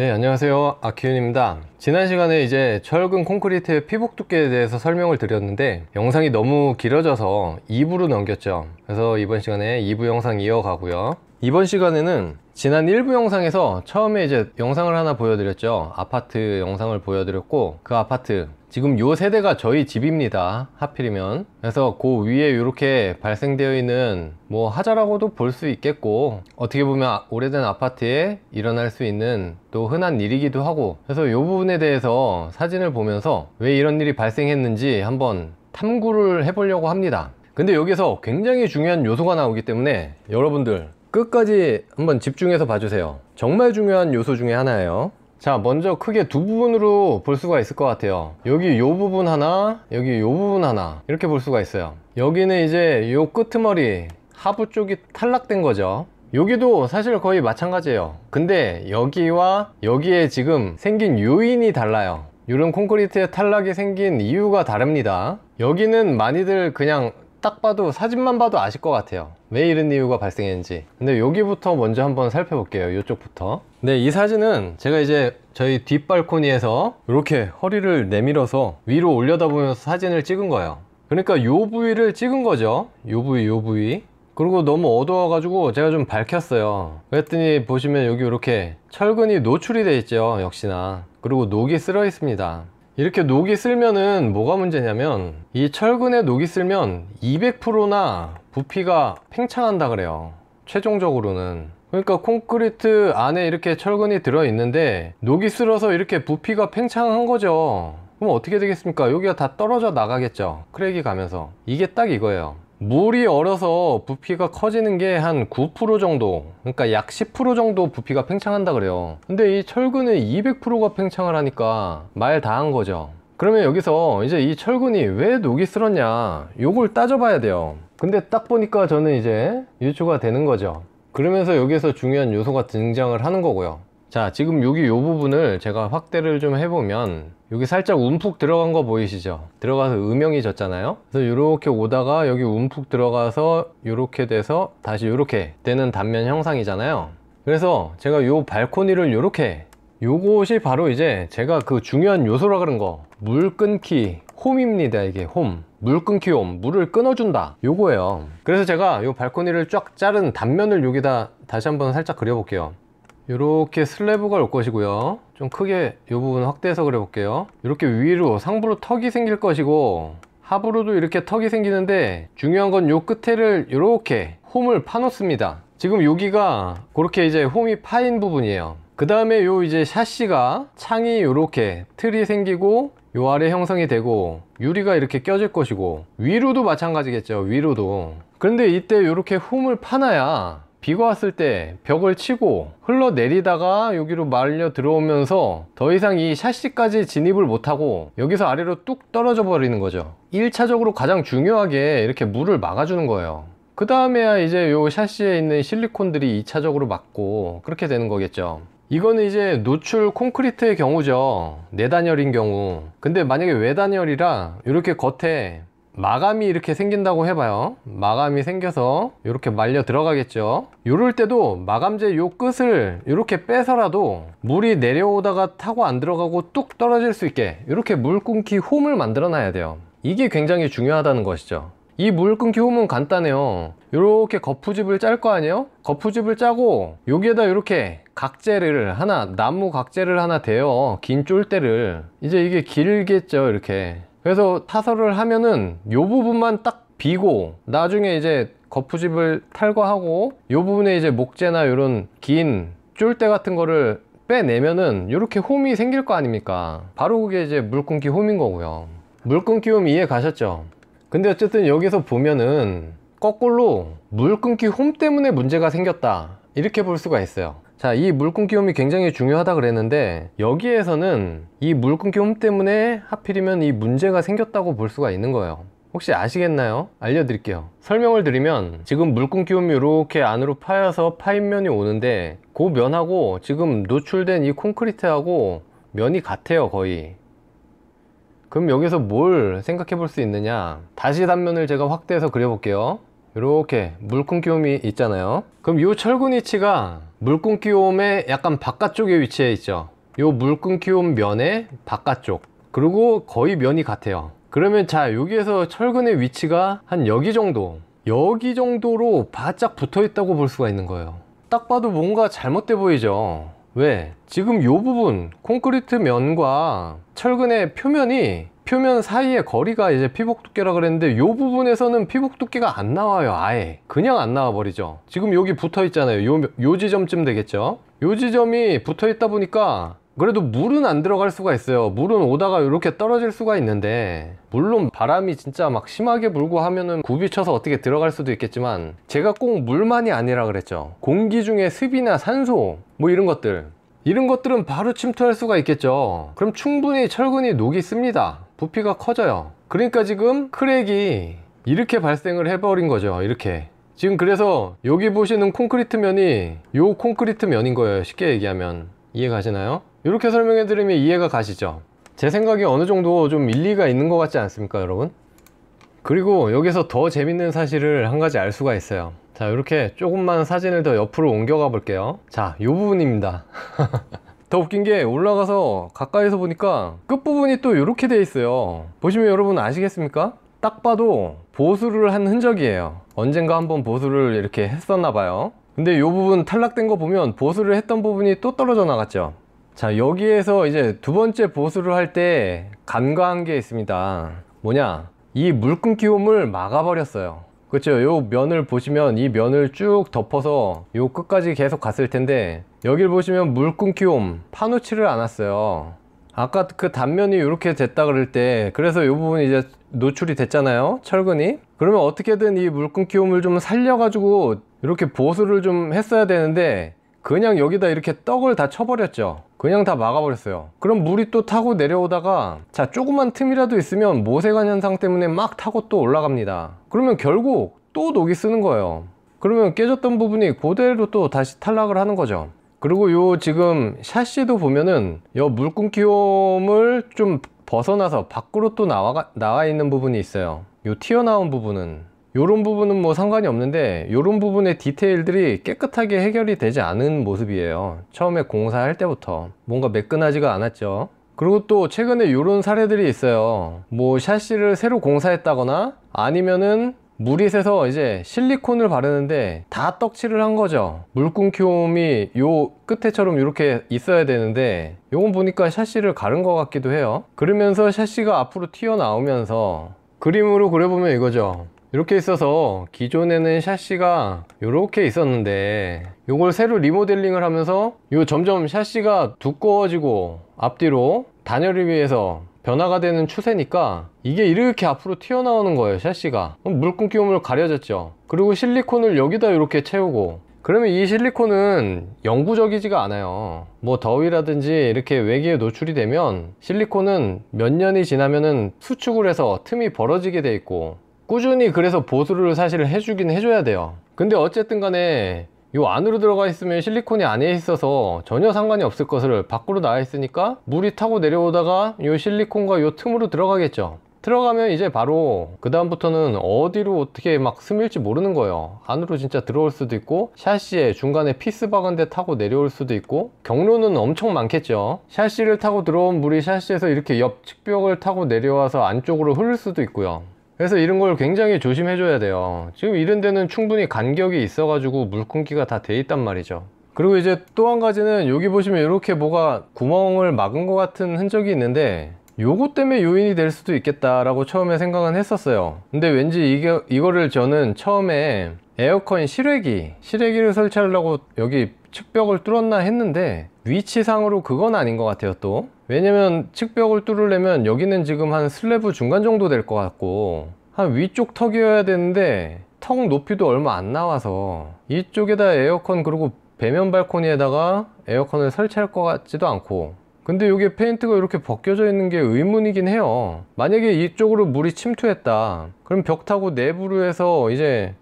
네, 안녕하세요. 아키윤입니다. 지난 시간에 이제 철근 콘크리트의 피복 두께에 대해서 설명을 드렸는데 영상이 너무 길어져서 2부로 넘겼죠. 그래서 이번 시간에 2부 영상 이어가고요. 이번 시간에는 지난 1부 영상에서 처음에 이제 영상을 하나 보여드렸죠. 아파트 영상을 보여드렸고, 그 아파트 지금 요 세대가 저희 집입니다. 하필이면. 그래서 그 위에 이렇게 발생되어 있는 뭐 하자라고도 볼 수 있겠고, 어떻게 보면 오래된 아파트에 일어날 수 있는 또 흔한 일이기도 하고, 그래서 이 부분에 대해서 사진을 보면서 왜 이런 일이 발생했는지 한번 탐구를 해보려고 합니다. 근데 여기서 굉장히 중요한 요소가 나오기 때문에 여러분들 끝까지 한번 집중해서 봐주세요. 정말 중요한 요소 중에 하나예요. 자, 먼저 크게 두 부분으로 볼 수가 있을 것 같아요. 여기 요 부분 하나, 여기 요 부분 하나, 이렇게 볼 수가 있어요. 여기는 이제 요 끄트머리 하부 쪽이 탈락된 거죠. 여기도 사실 거의 마찬가지예요. 근데 여기와 여기에 지금 생긴 요인이 달라요. 이런 콘크리트의 탈락이 생긴 이유가 다릅니다. 여기는 많이들 그냥 딱 봐도 사진만 봐도 아실 것 같아요. 왜 이런 이유가 발생했는지. 근데 여기부터 먼저 한번 살펴볼게요. 이쪽부터. 네, 이 사진은 제가 이제 저희 뒷 발코니에서 이렇게 허리를 내밀어서 위로 올려다보면서 사진을 찍은 거예요. 그러니까 요 부위를 찍은 거죠. 요 부위. 그리고 너무 어두워 가지고 제가 좀 밝혔어요. 그랬더니 보시면 여기 이렇게 철근이 노출이 돼 있죠. 역시나. 그리고 녹이 쓸어 있습니다. 이렇게 녹이 쓸면은 뭐가 문제냐면, 이 철근에 녹이 쓸면 200%나 부피가 팽창한다 그래요. 최종적으로는. 그러니까 콘크리트 안에 이렇게 철근이 들어 있는데 녹이 쓸어서 이렇게 부피가 팽창한 거죠. 그럼 어떻게 되겠습니까? 여기가 다 떨어져 나가겠죠. 크랙이 가면서. 이게 딱 이거예요. 물이 얼어서 부피가 커지는 게 한 9% 정도, 그러니까 약 10% 정도 부피가 팽창한다 그래요. 근데 이 철근은 200%가 팽창을 하니까 말 다 한 거죠. 그러면 여기서 이제 이 철근이 왜 녹이 쓸었냐, 요걸 따져봐야 돼요. 근데 딱 보니까 저는 이제 유추가 되는 거죠. 그러면서 여기서 중요한 요소가 등장을 하는 거고요. 자, 지금 여기 요 부분을 제가 확대를 좀 해보면 여기 살짝 움푹 들어간 거 보이시죠? 들어가서 음영이 졌잖아요. 그래서 이렇게 오다가 여기 움푹 들어가서 이렇게 돼서 다시 이렇게 되는 단면 형상이잖아요. 그래서 제가 요 발코니를 이렇게, 요것이 바로 이제 제가 그 중요한 요소라 그런 거, 물 끊기 홈입니다. 이게 홈, 물 끊기 홈, 물을 끊어준다, 요거예요. 그래서 제가 요 발코니를 쫙 자른 단면을 여기다 다시 한번 살짝 그려볼게요. 이렇게 슬래브가 올 것이고요. 좀 크게 이 부분 확대해서 그려볼게요. 이렇게 위로 상부로 턱이 생길 것이고, 하부로도 이렇게 턱이 생기는데, 중요한 건 이 끝에를 이렇게 홈을 파놓습니다. 지금 여기가 그렇게 이제 홈이 파인 부분이에요. 그 다음에 요 이제 샤시가, 창이 이렇게 틀이 생기고 요 아래 형성이 되고 유리가 이렇게 껴질 것이고, 위로도 마찬가지겠죠. 위로도. 그런데 이때 이렇게 홈을 파놔야 비가 왔을 때 벽을 치고 흘러내리다가 여기로 말려 들어오면서 더 이상 이 샤시까지 진입을 못하고 여기서 아래로 뚝 떨어져 버리는 거죠. 1차적으로 가장 중요하게 이렇게 물을 막아주는 거예요. 그 다음에야 이제 요 샤시에 있는 실리콘들이 2차적으로 막고, 그렇게 되는 거겠죠. 이거는 이제 노출 콘크리트의 경우죠. 내단열인 경우. 근데 만약에 외단열이라 이렇게 겉에 마감이 이렇게 생긴다고 해봐요. 마감이 생겨서 이렇게 말려 들어가겠죠. 이럴 때도 마감재 요 끝을 이렇게 빼서라도 물이 내려오다가 타고 안 들어가고 뚝 떨어질 수 있게 이렇게 물 끊기 홈을 만들어 놔야 돼요. 이게 굉장히 중요하다는 것이죠. 이 물 끊기 홈은 간단해요. 이렇게 거푸집을 짤 거 아니에요? 거푸집을 짜고 여기에다 이렇게 각재를 하나, 나무 각재를 하나 대요. 긴 쫄대를. 이제 이게 길겠죠, 이렇게. 그래서 타설을 하면은 요 부분만 딱 비고, 나중에 이제 거푸집을 탈거하고 요 부분에 이제 목재나 요런 긴 쫄대 같은 거를 빼내면은 이렇게 홈이 생길 거 아닙니까? 바로 그게 이제 물 끊기 홈인 거고요. 물 끊기 홈 이해 가셨죠? 근데 어쨌든 여기서 보면은 거꾸로 물 끊기 홈 때문에 문제가 생겼다, 이렇게 볼 수가 있어요. 자, 이 물 끊기 홈이 굉장히 중요하다 그랬는데, 여기에서는 이 물 끊기 홈 때문에 하필이면 이 문제가 생겼다고 볼 수가 있는 거예요. 혹시 아시겠나요? 알려드릴게요. 설명을 드리면, 지금 물 끊기 홈이 이렇게 안으로 파여서 파인면이 오는데, 그 면하고 지금 노출된 이 콘크리트하고 면이 같아요, 거의. 그럼 여기서 뭘 생각해 볼 수 있느냐, 다시 단면을 제가 확대해서 그려볼게요. 이렇게 물금 끼움이 있잖아요. 그럼 이 철근 위치가 물금 끼움의 약간 바깥쪽에 위치해 있죠. 이 물금 끼움 면의 바깥쪽, 그리고 거의 면이 같아요. 그러면 자, 여기에서 철근의 위치가 한 여기 정도로 바짝 붙어 있다고 볼 수가 있는 거예요. 딱 봐도 뭔가 잘못돼 보이죠. 왜? 지금 이 부분 콘크리트 면과 철근의 표면 사이의 거리가 이제 피복 두께라 그랬는데, 이 부분에서는 피복 두께가 안 나와요. 아예 그냥 안 나와 버리죠. 지금 여기 붙어 있잖아요. 요 지점쯤 되겠죠. 요 지점이 붙어 있다 보니까 그래도 물은 안 들어갈 수가 있어요. 물은 오다가 이렇게 떨어질 수가 있는데, 물론 바람이 진짜 막 심하게 불고 하면은 굽이 쳐서 어떻게 들어갈 수도 있겠지만, 제가 꼭 물만이 아니라 그랬죠. 공기 중에 습이나 산소 뭐 이런 것들은 바로 침투할 수가 있겠죠. 그럼 충분히 철근이 녹이 씁니다. 부피가 커져요. 그러니까 지금 크랙이 이렇게 발생을 해버린 거죠. 이렇게 지금. 그래서 여기 보시는 콘크리트 면이 요 콘크리트 면인 거예요. 쉽게 얘기하면. 이해 가시나요? 이렇게 설명해 드리면 이해가 가시죠? 제 생각에 어느 정도 좀 일리가 있는 것 같지 않습니까, 여러분? 그리고 여기서 더 재밌는 사실을 한 가지 알 수가 있어요. 자, 이렇게 조금만 사진을 더 옆으로 옮겨가 볼게요. 자, 이 부분입니다. 더 웃긴 게, 올라가서 가까이서 보니까 끝부분이 또 이렇게 돼 있어요. 보시면 여러분 아시겠습니까? 딱 봐도 보수를 한 흔적이에요. 언젠가 한번 보수를 이렇게 했었나 봐요. 근데 이 부분 탈락된 거 보면 보수를 했던 부분이 또 떨어져 나갔죠. 자, 여기에서 이제 두 번째 보수를 할 때 간과한 게 있습니다. 뭐냐, 이 물금 끼움을 막아버렸어요. 그렇죠? 요 면을 보시면 이 면을 쭉 덮어서 요 끝까지 계속 갔을 텐데, 여길 보시면 물금 끼움 파놓지를 않았어요. 아까 그 단면이 이렇게 됐다 그럴 때, 그래서 요 부분이 이제 노출이 됐잖아요, 철근이. 그러면 어떻게든 이 물금 끼움을 좀 살려가지고 이렇게 보수를 좀 했어야 되는데, 그냥 여기다 이렇게 떡을 다 쳐버렸죠. 그냥 다 막아버렸어요. 그럼 물이 또 타고 내려오다가, 자, 조그만 틈이라도 있으면 모세관 현상 때문에 막 타고 또 올라갑니다. 그러면 결국 또 녹이 쓰는 거예요. 그러면 깨졌던 부분이 그대로 또 다시 탈락을 하는 거죠. 그리고 요 지금 샤시도 보면은 요 물금 끼움을 좀 벗어나서 밖으로 또 나와 있는 부분이 있어요. 요 튀어나온 부분은, 요런 부분은 뭐 상관이 없는데, 요런 부분의 디테일들이 깨끗하게 해결이 되지 않은 모습이에요. 처음에 공사할 때부터 뭔가 매끈하지가 않았죠. 그리고 또 최근에 요런 사례들이 있어요. 뭐 샤시를 새로 공사했다거나, 아니면은 물이 새서 이제 실리콘을 바르는데 다 떡칠을 한 거죠. 물금 끼움이 요 끝에처럼 이렇게 있어야 되는데, 요건 보니까 샤시를 가른 것 같기도 해요. 그러면서 샤시가 앞으로 튀어나오면서, 그림으로 그려보면 이거죠. 이렇게 있어서 기존에는 샤시가 이렇게 있었는데, 요걸 새로 리모델링을 하면서 요 점점 샤시가 두꺼워지고 앞뒤로 단열을 위해서 변화가 되는 추세니까 이게 이렇게 앞으로 튀어나오는 거예요, 샤시가. 물금 끼움을 가려졌죠. 그리고 실리콘을 여기다 이렇게 채우고, 그러면 이 실리콘은 영구적이지가 않아요. 뭐 더위라든지 이렇게 외기에 노출이 되면 실리콘은 몇 년이 지나면은 수축을 해서 틈이 벌어지게 돼 있고, 꾸준히 그래서 보수를 사실 해주긴 해줘야 돼요. 근데 어쨌든 간에 요 안으로 들어가 있으면 실리콘이 안에 있어서 전혀 상관이 없을 것을, 밖으로 나와 있으니까 물이 타고 내려오다가 요 실리콘과 요 틈으로 들어가겠죠. 들어가면 이제 바로 그 다음부터는 어디로 어떻게 막 스밀지 모르는 거예요. 안으로 진짜 들어올 수도 있고, 샤시에 중간에 피스 박은 데 타고 내려올 수도 있고, 경로는 엄청 많겠죠. 샤시를 타고 들어온 물이 샤시에서 이렇게 옆 측벽을 타고 내려와서 안쪽으로 흐를 수도 있고요. 그래서 이런 걸 굉장히 조심해 줘야 돼요. 지금 이런 데는 충분히 간격이 있어 가지고 물금기가 다 돼 있단 말이죠. 그리고 이제 또 한 가지는, 여기 보시면 이렇게 뭐가 구멍을 막은 것 같은 흔적이 있는데, 요거 때문에 요인이 될 수도 있겠다라고 처음에 생각은 했었어요. 근데 왠지 이거를 저는 처음에 에어컨 실외기를 설치하려고 여기 측벽을 뚫었나 했는데, 위치상으로 그건 아닌 것 같아요. 또 왜냐면 측벽을 뚫으려면 여기는 지금 한 슬래브 중간 정도 될 것 같고, 한 위쪽 턱이어야 되는데 턱 높이도 얼마 안 나와서 이쪽에다 에어컨, 그리고 배면 발코니에다가 에어컨을 설치할 것 같지도 않고, 근데 이게 페인트가 이렇게 벗겨져 있는 게 의문이긴 해요. 만약에 이쪽으로 물이 침투했다, 그럼 벽 타고 내부로 해서 이제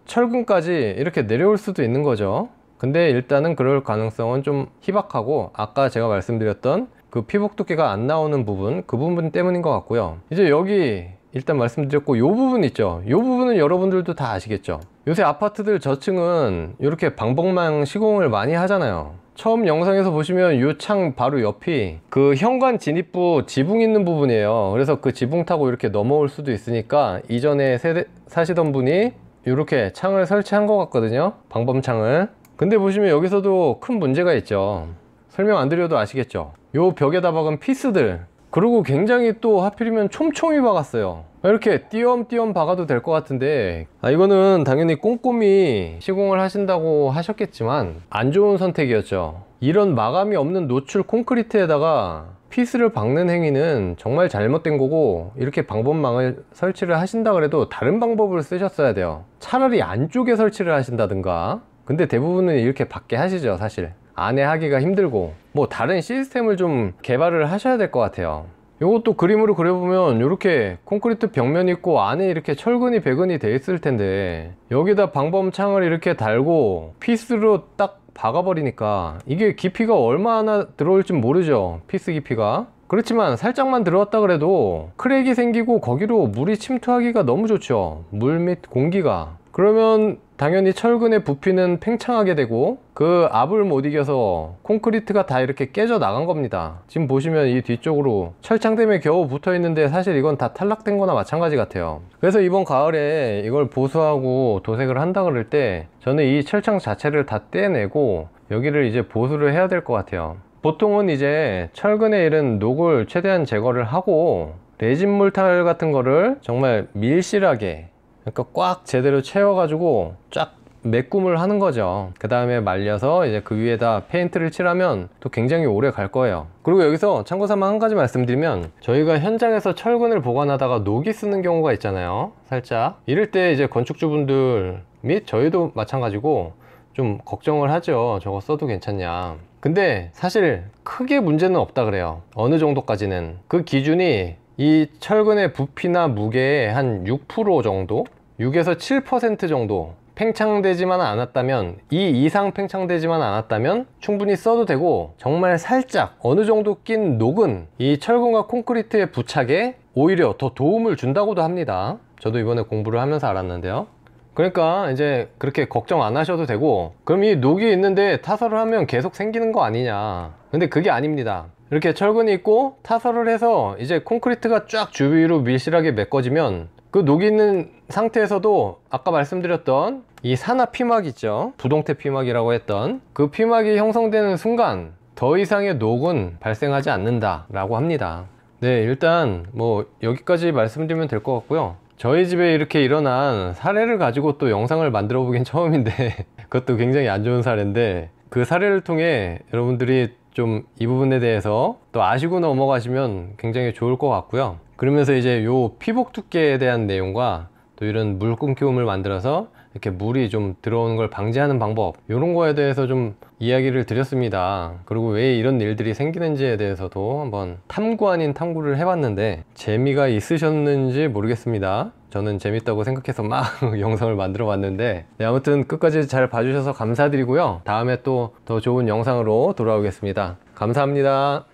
철근까지 이렇게 내려올 수도 있는 거죠. 근데 일단은 그럴 가능성은 좀 희박하고, 아까 제가 말씀드렸던 그 피복 두께가 안 나오는 부분, 그 부분 때문인 것 같고요. 이제 여기 일단 말씀드렸고, 요 부분 있죠. 요 부분은 여러분들도 다 아시겠죠. 요새 아파트들 저층은 이렇게 방범망 시공을 많이 하잖아요. 처음 영상에서 보시면 요 창 바로 옆이 그 현관 진입부 지붕 있는 부분이에요. 그래서 그 지붕 타고 이렇게 넘어올 수도 있으니까 이전에 사시던 분이 이렇게 창을 설치한 것 같거든요, 방범창을. 근데 보시면 여기서도 큰 문제가 있죠. 설명 안 드려도 아시겠죠. 요 벽에다 박은 피스들, 그리고 굉장히 또 하필이면 촘촘히 박았어요. 이렇게 띄엄띄엄 박아도 될 것 같은데, 이거는 당연히 꼼꼼히 시공을 하신다고 하셨겠지만 안 좋은 선택이었죠. 이런 마감이 없는 노출 콘크리트에다가 피스를 박는 행위는 정말 잘못된 거고, 이렇게 방범망을 설치를 하신다 그래도 다른 방법을 쓰셨어야 돼요. 차라리 안쪽에 설치를 하신다든가. 근데 대부분은 이렇게 밖에 하시죠. 사실 안에 하기가 힘들고, 뭐 다른 시스템을 좀 개발을 하셔야 될 것 같아요. 요것도 그림으로 그려보면 이렇게 콘크리트 벽면 있고 안에 이렇게 철근이 배근이 돼 있을 텐데, 여기다 방범창을 이렇게 달고 피스로 딱 박아버리니까 이게 깊이가 얼마나 들어올지 모르죠, 피스 깊이가. 그렇지만 살짝만 들어왔다 그래도 크랙이 생기고 거기로 물이 침투하기가 너무 좋죠, 물 및 공기가. 그러면 당연히 철근의 부피는 팽창하게 되고 그 압을 못 이겨서 콘크리트가 다 이렇게 깨져 나간 겁니다. 지금 보시면 이 뒤쪽으로 철창 때문에 겨우 붙어 있는데 사실 이건 다 탈락된 거나 마찬가지 같아요. 그래서 이번 가을에 이걸 보수하고 도색을 한다 그럴 때 저는 이 철창 자체를 다 떼내고 여기를 이제 보수를 해야 될 것 같아요. 보통은 이제 철근에 이른 녹을 최대한 제거를 하고 레진 몰탈 같은 거를 정말 밀실하게, 그러니까 꽉 제대로 채워가지고 쫙 메꿈을 하는 거죠. 그 다음에 말려서 이제 그 위에다 페인트를 칠하면 또 굉장히 오래 갈 거예요. 그리고 여기서 참고삼아 한 가지 말씀드리면, 저희가 현장에서 철근을 보관하다가 녹이 쓰는 경우가 있잖아요, 살짝. 이럴 때 이제 건축주분들 및 저희도 마찬가지고 좀 걱정을 하죠. 저거 써도 괜찮냐. 근데 사실 크게 문제는 없다 그래요. 어느 정도까지는. 그 기준이 이 철근의 부피나 무게의 한 6% 정도? 6에서 7% 정도 팽창되지만 않았다면, 이 이상 팽창되지만 않았다면 충분히 써도 되고, 정말 살짝 어느 정도 낀 녹은 이 철근과 콘크리트의 부착에 오히려 더 도움을 준다고도 합니다. 저도 이번에 공부를 하면서 알았는데요. 그러니까 이제 그렇게 걱정 안 하셔도 되고, 그럼 이 녹이 있는데 타설을 하면 계속 생기는 거 아니냐. 근데 그게 아닙니다. 이렇게 철근이 있고 타설을 해서 이제 콘크리트가 쫙 주위로 밀실하게 메꿔지면 그 녹이 있는 상태에서도 아까 말씀드렸던 이 산화 피막 있죠, 부동태 피막이라고 했던 그 피막이 형성되는 순간 더 이상의 녹은 발생하지 않는다 라고 합니다. 네, 일단 뭐 여기까지 말씀드리면 될 것 같고요. 저희 집에 이렇게 일어난 사례를 가지고 또 영상을 만들어 보긴 처음인데 그것도 굉장히 안 좋은 사례인데, 그 사례를 통해 여러분들이 좀 이 부분에 대해서 또 아시고 넘어가시면 굉장히 좋을 것 같고요. 그러면서 이제 요 피복 두께에 대한 내용과 또 이런 물 끊기움을 만들어서 이렇게 물이 좀 들어오는 걸 방지하는 방법, 이런 거에 대해서 좀 이야기를 드렸습니다. 그리고 왜 이런 일들이 생기는지에 대해서도 한번 탐구 아닌 탐구를 해봤는데 재미가 있으셨는지 모르겠습니다. 저는 재밌다고 생각해서 막 영상을 만들어 봤는데, 네, 아무튼 끝까지 잘 봐주셔서 감사드리고요. 다음에 또 더 좋은 영상으로 돌아오겠습니다. 감사합니다.